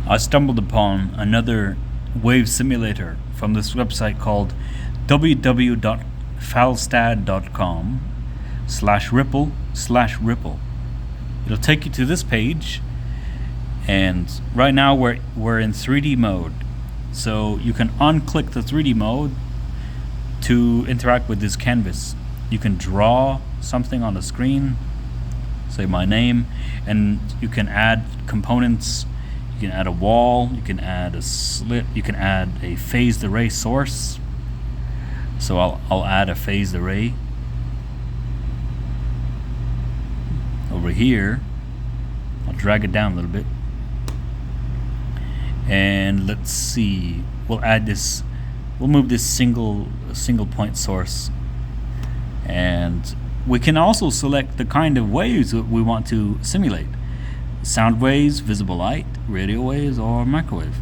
I stumbled upon another wave simulator from this website called www.falstad.com/ripple/ripple. It'll take you to this page, and right now we're in 3D mode. So you can unclick the 3D mode to interact with this canvas. You can draw something on the screen, say my name, and you can add components. You can add a wall, you can add a slit, you can add a phased array source. So I'll add a phased array over here. I'll drag it down a little bit, and let's see, we'll add this, we'll move this single point source, and we can also select the kind of waves that we want to simulate: sound waves, visible light, radio waves, or microwave.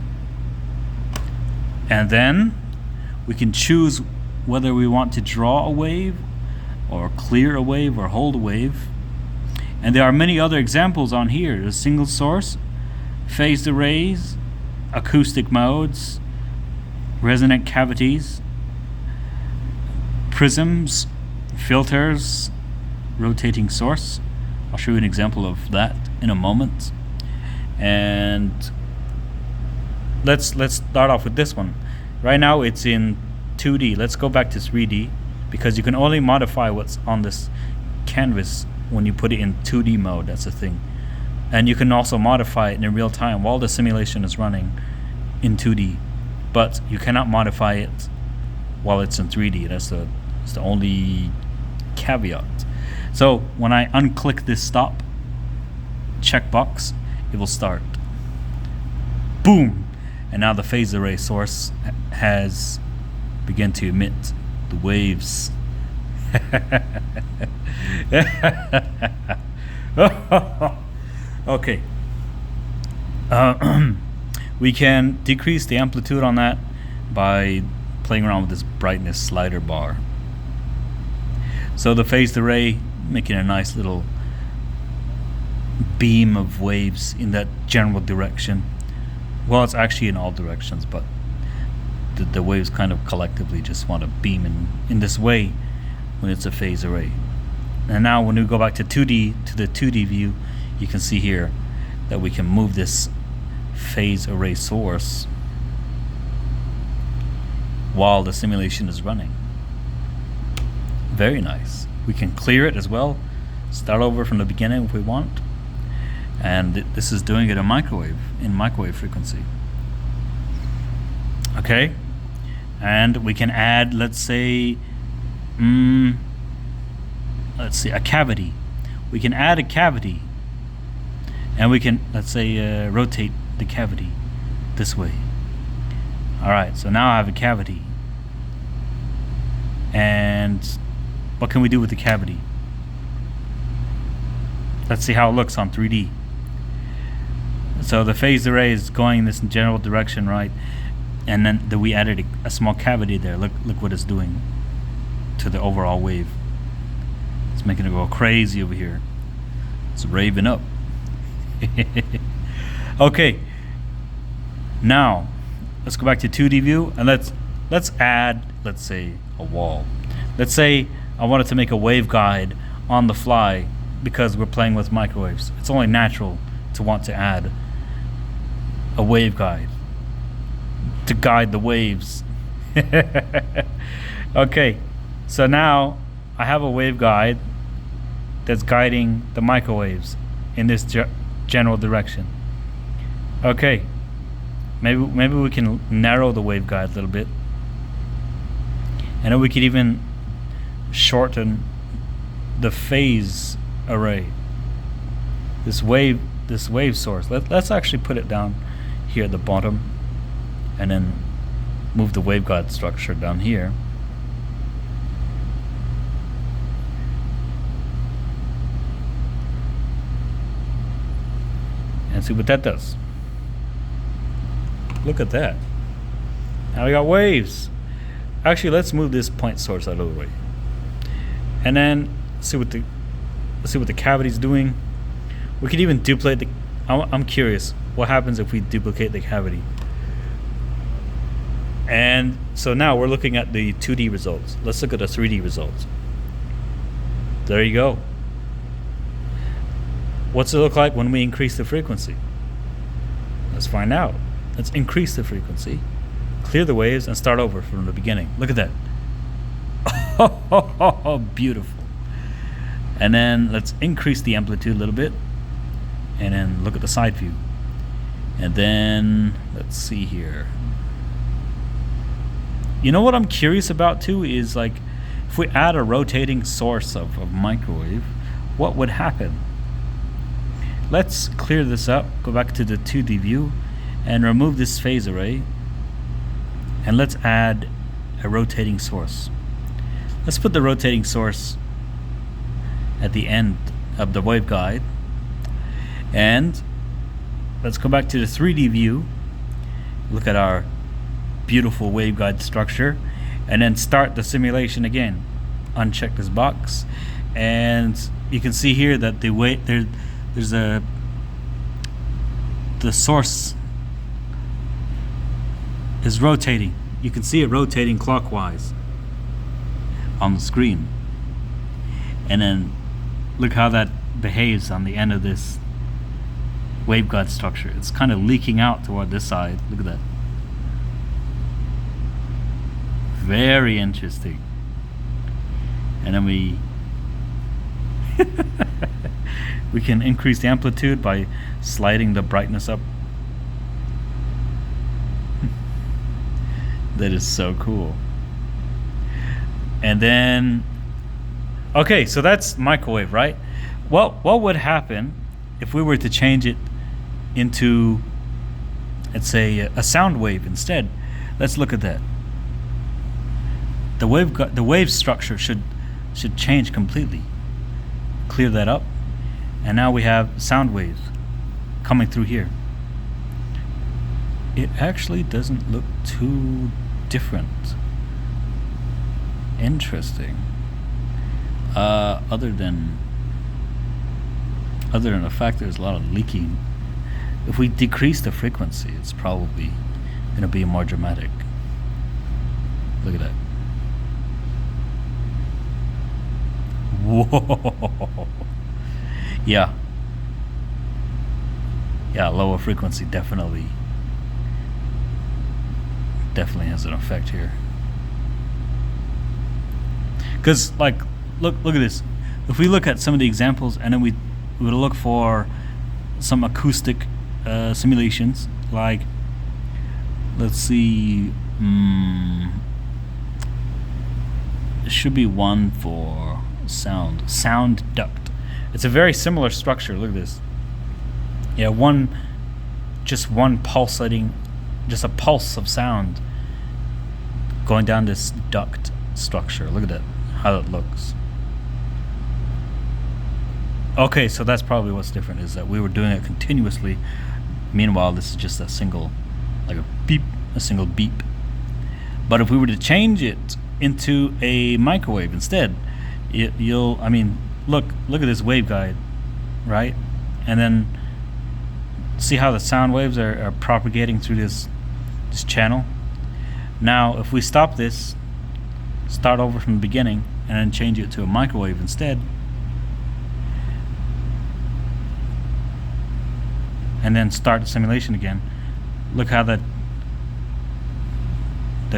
And then we can choose whether we want to draw a wave or clear a wave or hold a wave. And there are many other examples on here: the single source, phased arrays, acoustic modes, resonant cavities, prisms, filters, rotating source. I'll show you an example of that in a moment. And let's start off with this one. Right now it's in 2D. Let's go back to 3D, because you can only modify what's on this canvas when you put it in 2D mode. That's the thing. And you can also modify it in real time while the simulation is running in 2D, but you cannot modify it while it's in 3D. That's the only caveat. So when I unclick this stop checkbox, it will start. Boom! And now the phased array source has begun to emit the waves. Okay. We can decrease the amplitude on that by playing around with this brightness slider bar. So the phased array making a nice little beam of waves in that general direction. Well, it's actually in all directions, but the waves kind of collectively just want to beam in this way when it's a phased array. And now when we go back to 2D, to the 2D view, you can see here that we can move this phased array source while the simulation is running. Very nice. We can clear it as well, start over from the beginning if we want. And this is doing it in microwave frequency. Okay, and we can add, let's say a cavity. We can add a cavity, and we can, let's say, rotate the cavity this way. Alright, so now I have a cavity. And what can we do with the cavity? Let's see how it looks on 3D. So the phased array is going in this general direction, right? And then we added a small cavity there. Look what it's doing to the overall wave. It's making it go crazy over here. It's raving up. Okay. Now let's go back to 2D view, and let's add, let's say, a wall. Let's say I wanted to make a waveguide on the fly because we're playing with microwaves. It's only natural to want to add a waveguide to guide the waves. Okay, so now I have a waveguide that's guiding the microwaves in this general direction. Okay, maybe we can narrow the waveguide a little bit, and then we could even shorten the phase array. This wave source. Let's actually put it down here at the bottom, and then move the waveguide structure down here. And see what that does. Look at that. Now we got waves. Actually, let's move this point source out of the way, and then see what the cavity's doing. We could even duplicate the. I'm curious. what happens if we duplicate the cavity. And so now we're looking at the 2D results. Let's look at the 3D results. There you go. What's it look like when we increase the frequency? Let's find out. Let's increase the frequency, clear the waves, and start over from the beginning. Look at that. Oh, beautiful. And then let's increase the amplitude a little bit, and then look at the side view. And then let's see here. You know what I'm curious about too is, like, if we add a rotating source of microwave, what would happen? Let's clear this up, go back to the 2D view, and remove this phase array, and let's add a rotating source. Let's put the rotating source at the end of the waveguide, and let's go back to the 3D view, look at our beautiful waveguide structure, and then start the simulation again. Uncheck this box, and you can see here that there's the source is rotating. You can see it rotating clockwise on the screen, and then look how that behaves on the end of this waveguide structure. It's kind of leaking out toward this side. Look at that. Very interesting. And then we we can increase the amplitude by sliding the brightness up. That is so cool. And then, okay, so that's microwave, right? Well, what would happen if we were to change it into, let's say, a sound wave instead? Let's look at that. The wave structure should change completely. Clear that up, and now we have sound waves coming through here. It actually doesn't look too different. Interesting. Other than the fact there's a lot of leaking. If we decrease the frequency, it's probably going to be more dramatic. Look at that. Whoa. Yeah, lower frequency definitely has an effect here. Because, like, look at this. If we look at some of the examples, and then we would look for some acoustic simulations, like, let's see, there should be one for sound duct. It's a very similar structure. Look at this. Yeah, just one pulsating, just a pulse of sound going down this duct structure. Look at that, how it looks. Okay, so that's probably what's different, is that we were doing it continuously. Meanwhile, this is just a single, like a single beep. But if we were to change it into a microwave instead, I mean, look at this waveguide, right? And then see how the sound waves are propagating through this channel. Now, if we stop this, start over from the beginning, and then change it to a microwave instead, and then start the simulation again, look how that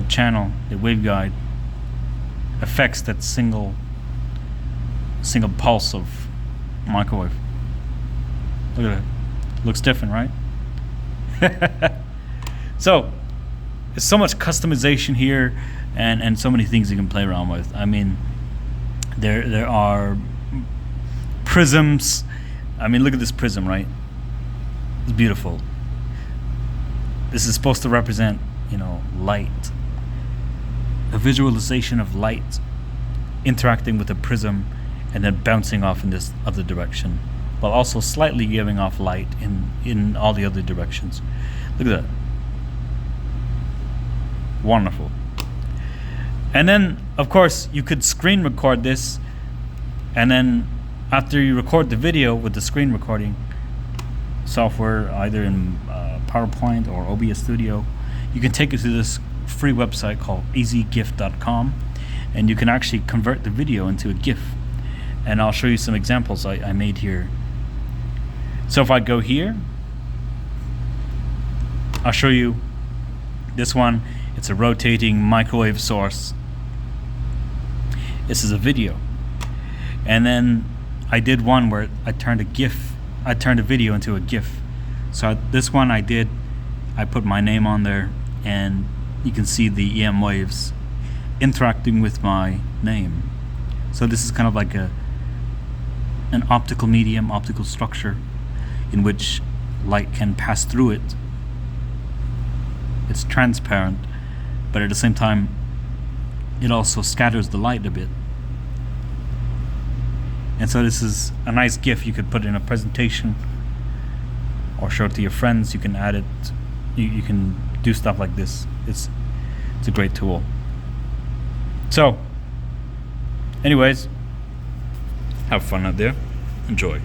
channel, the waveguide, affects that single pulse of microwave. Look at it. Looks different, right? So there's so much customization here, and so many things you can play around with. I mean, there are prisms. I mean, look at this prism, right? It's beautiful. This is supposed to represent, light. A visualization of light interacting with a prism and then bouncing off in this other direction, while also slightly giving off light in all the other directions. Look at that. Wonderful. And then, of course, you could screen record this, and then after you record the video with the screen recording, software, either in PowerPoint or OBS Studio, you can take it to this free website called easygif.com, and you can actually convert the video into a GIF. And I'll show you some examples I made here. So if I go here, I'll show you this one. It's a rotating microwave source. This is a video. And then I did one where I turned a video into a GIF. So this one I put my name on there, and you can see the EM waves interacting with my name. So this is kind of like an optical medium, optical structure in which light can pass through it. It's transparent, but at the same time it also scatters the light a bit. And so this is a nice GIF you could put in a presentation or show it to your friends. You can add it, you can do stuff like this. It's a great tool. So anyways, have fun out there, enjoy.